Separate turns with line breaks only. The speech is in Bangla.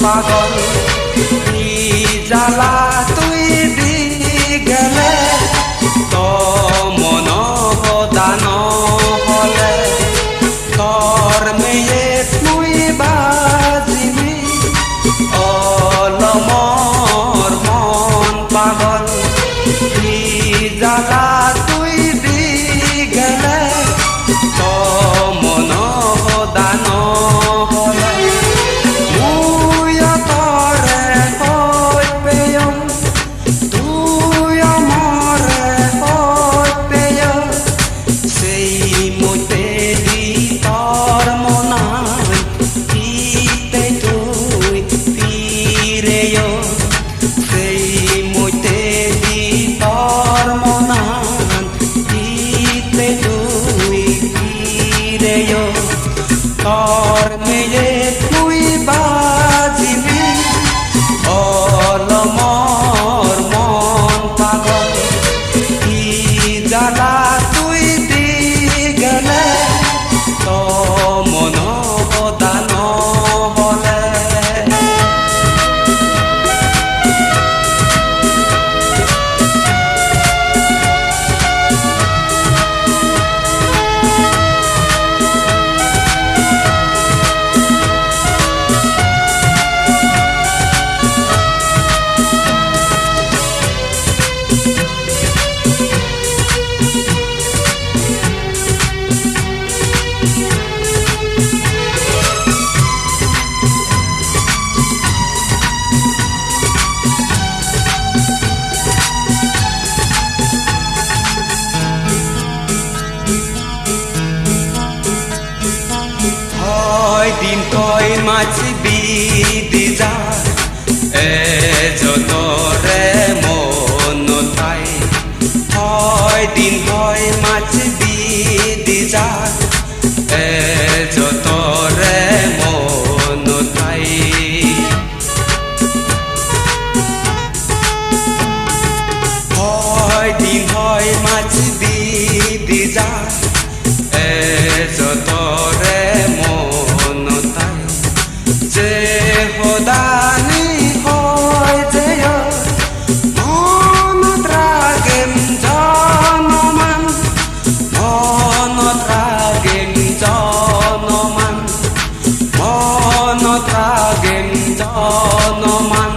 পাগল কি জ্বালা তুই দি গেলে তো মন দান হলে তোর মেয়ে তুই বাজিবি অলমর মন পাগল কি জ্বালা তুই দি গেলে তো মন দান হলে মুই তরে হই পেয়ম তুই মরে হই পেয় সেই মতে দি তোর মনাই কিতে তুই ফিরেয় সেই মতে দি তোর মনাই কিতে তুই ফিরেয় তোর মেয়ে তুই বাজিবি অলমর মন পাগল কি জ্বালা তুই দি গেলে তো মন দান হলে দিন কই মাছ বিদি যা এ যতরে মন তাই দিন কই মাছ বিদি যা এ যতরে মন তাই দিন হয় মাছ বিদি যা এ যতরে মন তাই যে হদানি হয় যে মন রাগেম জনমান মন রাগেম জনমান মন রাগেম জনমান